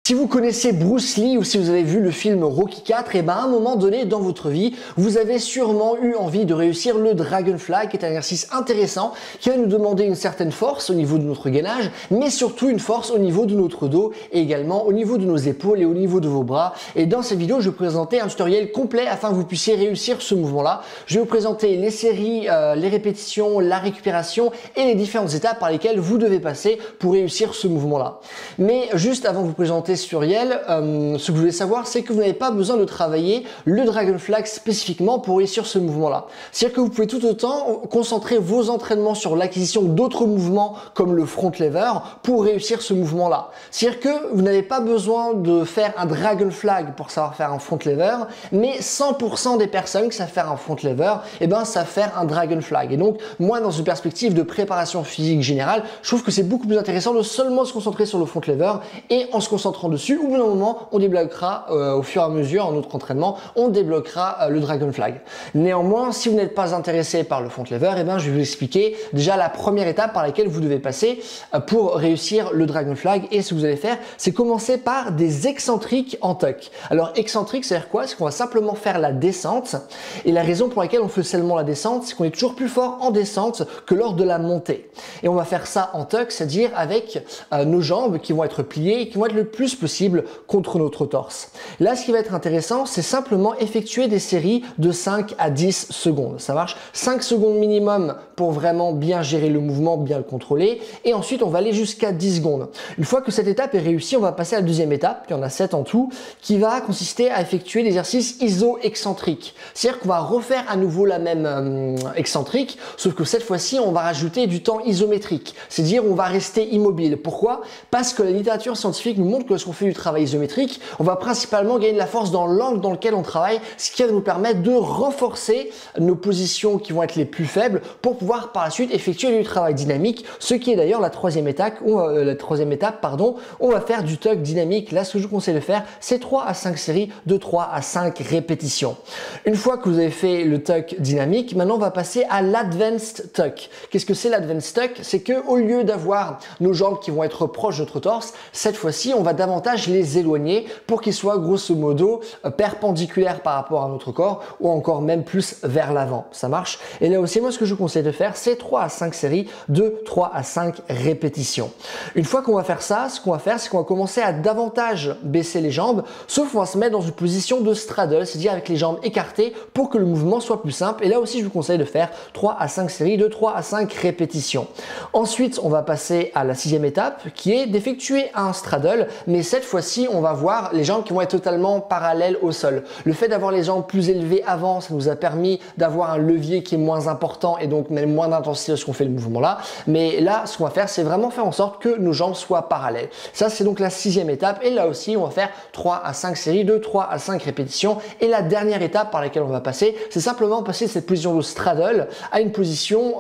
Si vous connaissez Bruce Lee ou si vous avez vu le film Rocky IV, et ben à un moment donné dans votre vie, vous avez sûrement eu envie de réussir le Dragon Fly, qui est un exercice intéressant, qui va nous demander une certaine force au niveau de notre gainage, mais surtout une force au niveau de notre dos et également au niveau de nos épaules et au niveau de vos bras. Et dans cette vidéo, je vais vous présenter un tutoriel complet afin que vous puissiez réussir ce mouvement-là. Je vais vous présenter les séries, les répétitions, la récupération et les différentes étapes par lesquelles vous devez passer pour réussir ce mouvement-là. Mais juste avant de vous présenter ce tutoriel, ce que vous voulez savoir, c'est que vous n'avez pas besoin de travailler le Dragon Fly spécifiquement pour réussir ce mouvement-là. C'est-à-dire que vous pouvez tout autant concentrer vos entraînements sur l'acquisition d'autres mouvements comme le front lever pour réussir ce mouvement-là. C'est-à-dire que vous n'avez pas besoin de faire un Dragon Fly pour savoir faire un front lever, mais 100% des personnes qui savent faire un front lever, eh ben, savent faire un Dragon Fly. Et donc, moi, dans une perspective de préparation physique générale, je trouve que c'est beaucoup plus intéressant de seulement se concentrer sur le front lever et en se concentrant dessus, au bout d'un moment, on débloquera au fur et à mesure, en notre entraînement, on débloquera le Dragon Fly. Néanmoins, si vous n'êtes pas intéressé par le front lever, eh ben, je vais vous expliquer déjà la première étape par laquelle vous devez passer pour réussir le Dragon Fly. Et ce que vous allez faire, c'est commencer par des excentriques en tuck. Alors, excentrique, c'est-à-dire quoi? C'est qu'on va simplement faire la descente. Et la raison pour laquelle on fait seulement la descente, c'est qu'on est toujours plus fort en descente que lors de la montée. Et on va faire ça en tuck, c'est-à-dire avec nos jambes qui vont être pliées et qui vont être le plus possible contre notre torse. Là, ce qui va être intéressant, c'est simplement effectuer des séries de 5 à 10 secondes. Ça marche? 5 secondes minimum pour vraiment bien gérer le mouvement, bien le contrôler. Et ensuite, on va aller jusqu'à 10 secondes. Une fois que cette étape est réussie, on va passer à la deuxième étape, il y en a 7 en tout, qui va consister à effectuer l'exercice iso-excentrique. C'est-à-dire qu'on va refaire à nouveau la même excentrique, sauf que cette fois-ci, on va rajouter du temps isométrique. C'est-à-dire on va rester immobile. Pourquoi? Parce que la littérature scientifique nous montre que lorsqu'on fait du travail isométrique, on va principalement gagner de la force dans l'angle dans lequel on travaille, ce qui va nous permettre de renforcer nos positions qui vont être les plus faibles pour pouvoir par la suite effectuer du travail dynamique, ce qui est d'ailleurs la troisième étape, on va faire du tuck dynamique. Là, ce que je vous conseille de faire, c'est 3 à 5 séries de 3 à 5 répétitions. Une fois que vous avez fait le tuck dynamique, maintenant on va passer à l'advanced tuck. Qu'est-ce que c'est l'advanced tuck? C'est que au lieu d'avoir nos jambes qui vont être proches de notre torse, cette fois-ci, on va davantage les éloigner pour qu'ils soient grosso modo perpendiculaires par rapport à notre corps ou encore même plus vers l'avant. Ça marche? Et là aussi, moi, ce que je vous conseille de faire, c'est 3 à 5 séries de 3 à 5 répétitions. Une fois qu'on va faire ça, ce qu'on va faire, c'est qu'on va commencer à davantage baisser les jambes, sauf qu'on va se mettre dans une position de straddle, c'est-à-dire avec les jambes écartées pour que le mouvement soit plus simple. Et là aussi, je vous conseille de faire 3 à 5 séries de 3 à 5 répétitions. Ensuite, on va passer à la sixième étape qui est d'effectuer un straddle, mais cette fois-ci, on va voir les jambes qui vont être totalement parallèles au sol. Le fait d'avoir les jambes plus élevées avant, ça nous a permis d'avoir un levier qui est moins important et donc même moins d'intensité lorsqu'on fait le mouvement là. Mais là, ce qu'on va faire, c'est vraiment faire en sorte que nos jambes soient parallèles. Ça, c'est donc la sixième étape. Et là aussi, on va faire 3 à 5 séries de 3 à 5 répétitions. Et la dernière étape par laquelle on va passer, c'est simplement passer de cette position de straddle à une position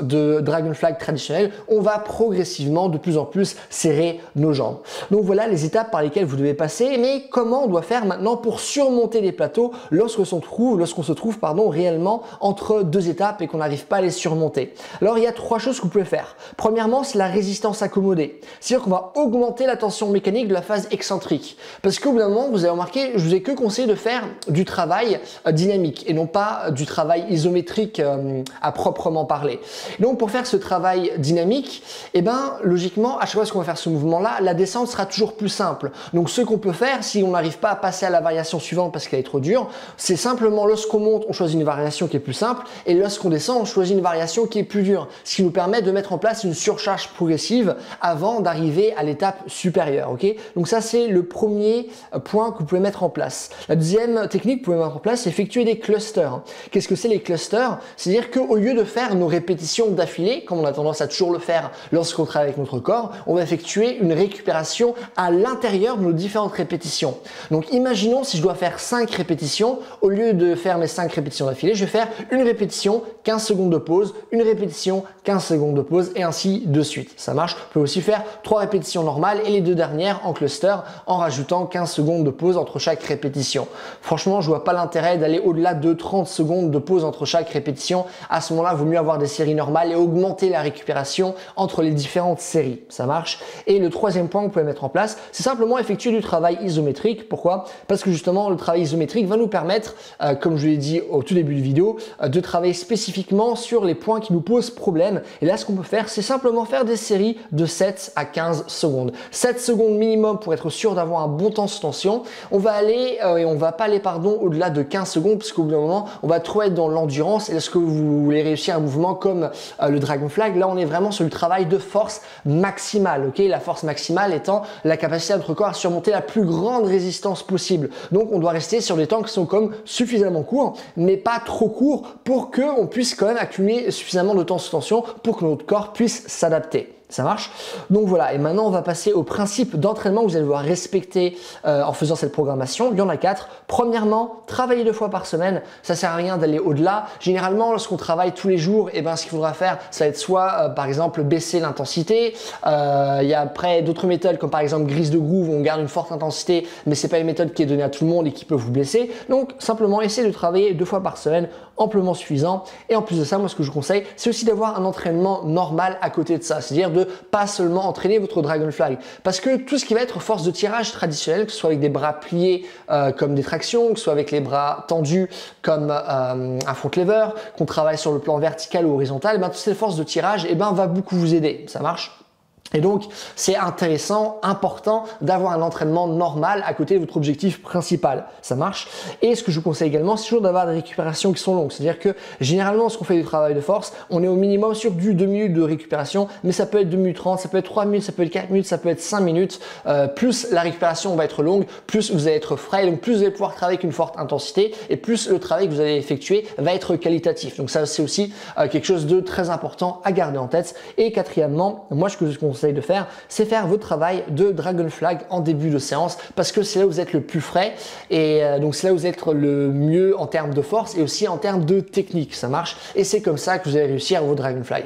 de Dragon Fly traditionnelle. On va progressivement de plus en plus serrer nos jambes. Donc voilà les étapes par lesquelles vous devez passer, mais comment on doit faire maintenant pour surmonter les plateaux lorsqu'on se trouve réellement entre deux étapes et qu'on n'arrive pas à les surmonter. Alors il y a 3 choses que vous pouvez faire. Premièrement, c'est la résistance accommodée. C'est-à-dire qu'on va augmenter la tension mécanique de la phase excentrique. Parce qu'au bout d'un moment, vous avez remarqué, je vous ai que conseillé de faire du travail dynamique et non pas du travail isométrique à proprement parler. Donc pour faire ce travail dynamique, eh ben, logiquement, à chaque fois qu'on va faire ce mouvement-là, la descente sera toujours plus simple. Donc ce qu'on peut faire, si on n'arrive pas à passer à la variation suivante parce qu'elle est trop dure, c'est simplement lorsqu'on monte, on choisit une variation qui est plus simple et lorsqu'on descend, on choisit une variation qui est plus dure. Ce qui nous permet de mettre en place une surcharge progressive avant d'arriver à l'étape supérieure. Okay? Donc ça, c'est le premier point que vous pouvez mettre en place. La deuxième technique que vous pouvez mettre en place, c'est effectuer des clusters. Qu'est-ce que c'est les clusters? C'est-à-dire qu'au lieu de faire nos répétitions d'affilée, comme on a tendance à toujours le faire lorsqu'on travaille avec notre corps, on va effectuer une récupération à l'intérieur de nos différentes répétitions. Donc imaginons si je dois faire 5 répétitions, au lieu de faire mes 5 répétitions d'affilée, je vais faire une répétition, 15 secondes de pause, une répétition, 15 secondes de pause et ainsi de suite. Ça marche. Vous pouvez aussi faire 3 répétitions normales et les 2 dernières en cluster en rajoutant 15 secondes de pause entre chaque répétition. Franchement, je vois pas l'intérêt d'aller au-delà de 30 secondes de pause entre chaque répétition. À ce moment-là, il vaut mieux avoir des séries normales et augmenter la récupération entre les différentes séries. Ça marche. Et le troisième point que vous pouvez mettre en place, c'est simplement effectuer du travail isométrique. Pourquoi? Parce que justement, le travail isométrique va nous permettre, comme je l'ai dit au tout début de vidéo, de travailler spécifiquement sur les points qui nous posent problème. Et là, ce qu'on peut faire, c'est simplement faire des séries de 7 à 15 secondes. 7 secondes minimum pour être sûr d'avoir un bon temps sous tension. On va aller, et on va pas aller, au-delà de 15 secondes, parce qu'au bout d'un moment, on va trop être dans l'endurance. Et lorsque vous voulez réussir un mouvement comme le Dragon Flag, là, on est vraiment sur le travail de force maximale. Ok, la force maximale étant la capacité de notre corps à surmonter la plus grande résistance possible. Donc, on doit rester sur des temps qui sont comme suffisamment courts, mais pas trop courts pour qu'on puisse quand même accumuler suffisamment de temps sous tension pour que notre corps puisse s'adapter. Ça marche? Donc voilà, et maintenant on va passer au principe d'entraînement que vous allez devoir respecter en faisant cette programmation. Il y en a 4. Premièrement, travailler 2 fois par semaine. Ça sert à rien d'aller au-delà. Généralement, lorsqu'on travaille tous les jours, et ce qu'il faudra faire, ça va être soit par exemple baisser l'intensité. Il y a après d'autres méthodes comme par exemple Grease the Groove où on garde une forte intensité, mais c'est pas une méthode qui est donnée à tout le monde et qui peut vous blesser. Donc simplement essayer de travailler 2 fois par semaine, amplement suffisant. Et en plus de ça, moi ce que je vous conseille, c'est aussi d'avoir un entraînement normal à côté de ça. C'est-à-dire de pas seulement entraîner votre Dragon Flag. Parce que tout ce qui va être force de tirage traditionnelle, que ce soit avec des bras pliés comme des tractions, que ce soit avec les bras tendus comme un front lever, qu'on travaille sur le plan vertical ou horizontal, toutes ces forces de tirage va beaucoup vous aider. Ça marche? Et donc, c'est intéressant, important d'avoir un entraînement normal à côté de votre objectif principal. Ça marche. Et ce que je vous conseille également, c'est toujours d'avoir des récupérations qui sont longues. C'est-à-dire que généralement, lorsqu'on fait du travail de force, on est au minimum sur du 2 minutes de récupération, mais ça peut être 2 minutes 30, ça peut être 3 minutes, ça peut être 4 minutes, ça peut être 5 minutes. Plus la récupération va être longue, plus vous allez être frais, donc plus vous allez pouvoir travailler avec une forte intensité et plus le travail que vous allez effectuer va être qualitatif. Donc ça, c'est aussi quelque chose de très important à garder en tête. Et quatrièmement, moi, ce que je vous conseille de faire, c'est faire votre travail de Dragon Flag en début de séance parce que c'est là où vous êtes le plus frais et donc c'est là où vous êtes le mieux en termes de force et aussi en termes de technique. Ça marche et c'est comme ça que vous allez réussir vos Dragon Flag.